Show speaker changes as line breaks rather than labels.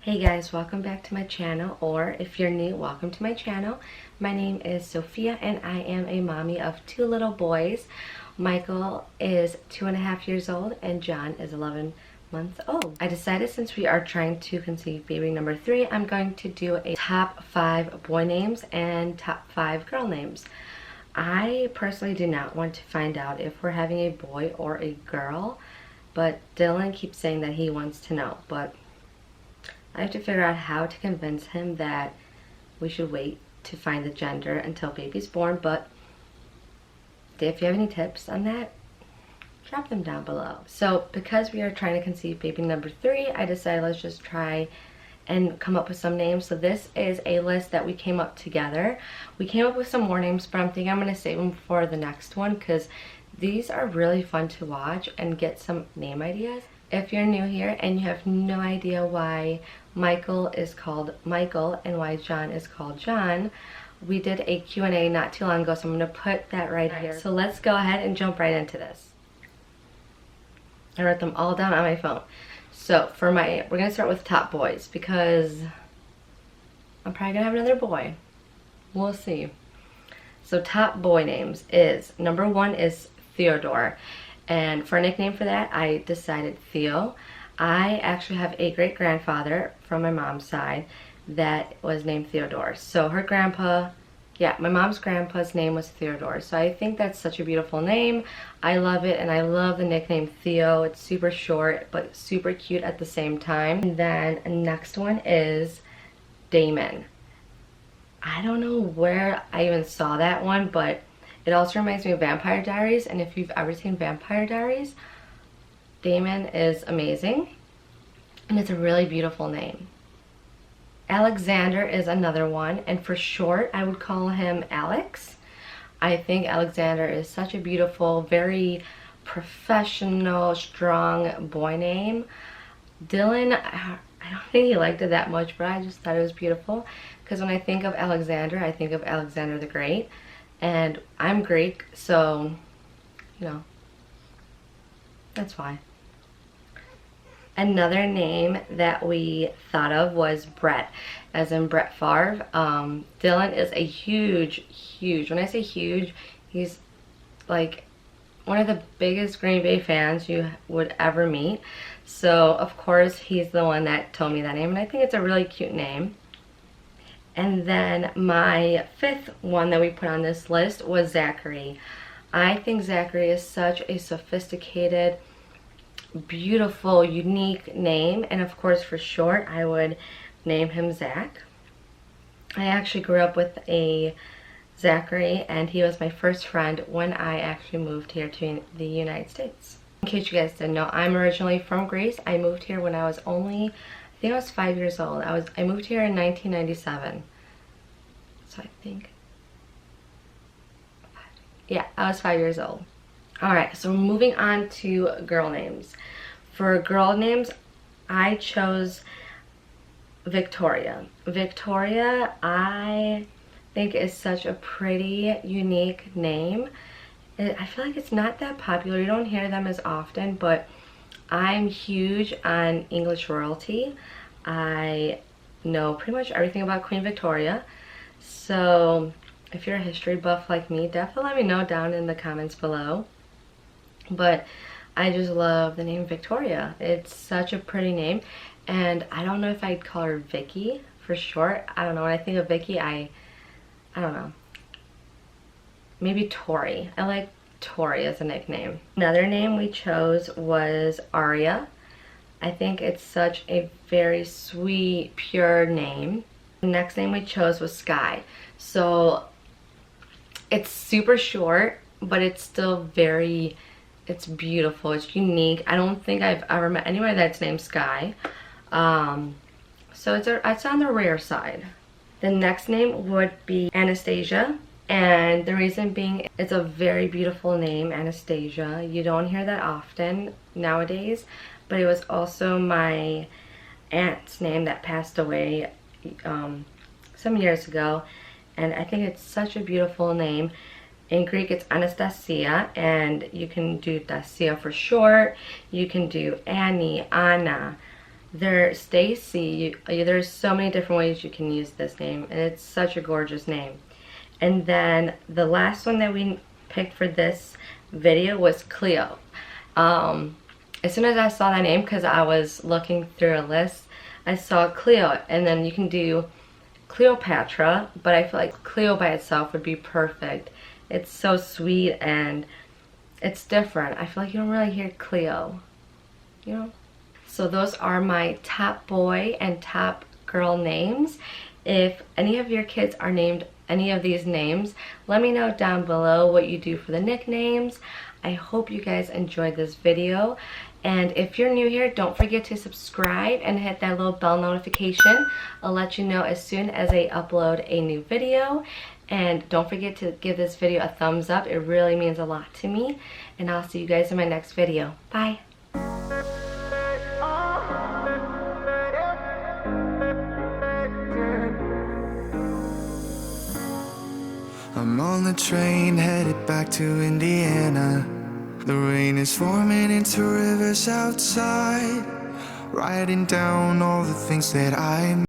Hey guys, welcome back to my channel, or if you're new, welcome to my channel. My name is Sophia and I am a mommy of two little boys. Michael is 2.5 years old and John is 11 months old. I decided since we are trying to conceive baby number 3, I'm going to do a top 5 boy names and top 5 girl names. I personally do not want to find out if we're having a boy or a girl, but Dylan keeps saying that he wants to know, but I have to figure out how to convince him that we should wait to find the gender until baby's born. But if you have any tips on that, drop them down below. So because we are trying to conceive baby number 3, I decided let's just try and come up with some names. So this is a list that we came up together. We came up with some more names, but I'm thinking I'm going to save them for the next one because these are really fun to watch and get some name ideas. If you're new here and you have no idea why Michael is called Michael and why John is called John, we did a Q&A not too long ago, so I'm going to put that right here. So let's go ahead and jump right into this. I wrote them all down on my phone. So we're going to start with top boys because I'm probably going to have another boy. We'll see. So top boy names is, number 1 is Theodore. And for a nickname for that, I decided Theo. I actually have a great-grandfather from my mom's side that was named Theodore. So her grandpa, my mom's grandpa's name was Theodore. So I think that's such a beautiful name. I love it, and I love the nickname Theo. It's super short, but super cute at the same time. And then the next one is Damon. I don't know where I even saw that one, but it also reminds me of Vampire Diaries, and if you've ever seen Vampire Diaries, Damon is amazing, and it's a really beautiful name. Alexander is another one, and for short, I would call him Alex. I think Alexander is such a beautiful, very professional, strong boy name. Dylan, I don't think he liked it that much, but I just thought it was beautiful, because when I think of Alexander, I think of Alexander the Great. And I'm Greek, so, you know, that's why. Another name that we thought of was Brett, as in Brett Favre. Dylan is a huge, when I say huge, he's like one of the biggest Green Bay fans you would ever meet. So, of course, he's the one that told me that name, and I think it's a really cute name. And then my 5th one that we put on this list was Zachary. I think Zachary is such a sophisticated, beautiful, unique name. And of course, for short, I would name him Zach. I actually grew up with a Zachary, and he was my first friend when I actually moved here to the United States. In case you guys didn't know, I'm originally from Greece. I moved here when I was only, I think I was 5 years old. I moved here in 1997. So I think, I was 5 years old. Alright, so moving on to girl names. For girl names, I chose Victoria. Victoria, I think, is such a pretty, unique name. I feel like it's not that popular. You don't hear them as often, but I'm huge on English royalty. I know pretty much everything about Queen Victoria. So if you're a history buff like me, definitely let me know down in the comments below. But I just love the name Victoria. It's such a pretty name, and I don't know if I'd call her Vicky for short. I don't know. When I think of Vicky, I don't know. Maybe Tori. I like Tori as a nickname. Another name we chose was Arya. I think it's such a very sweet, pure name. The next name we chose was Sky. So it's super short, but it's still it's beautiful, it's unique. I don't think I've ever met anybody that's named Sky. So it's on the rare side. The next name would be Anastasia. And the reason being, it's a very beautiful name, Anastasia. You don't hear that often nowadays, but it was also my aunt's name that passed away some years ago, and I think it's such a beautiful name. In Greek, it's Anastasia, and you can do Dacia for short. You can do Annie, Anna. There's Stacy. There's so many different ways you can use this name, and it's such a gorgeous name. And then the last one that we picked for this video was Cleo. As soon as I saw that name, because I was looking through a list, I saw Cleo, and then you can do Cleopatra, but I feel like Cleo by itself would be perfect. It's so sweet and it's different. I feel like you don't really hear Cleo, you know? So those are my top boy and top girl names. If any of your kids are named any of these names, let me know down below what you do for the nicknames. I hope you guys enjoyed this video. And if you're new here, don't forget to subscribe and hit that little bell notification. I'll let you know as soon as I upload a new video. And don't forget to give this video a thumbs up. It really means a lot to me. And I'll see you guys in my next video. Bye.
I'm on the train headed back to Indiana. The rain is forming into rivers outside, writing down all the things that I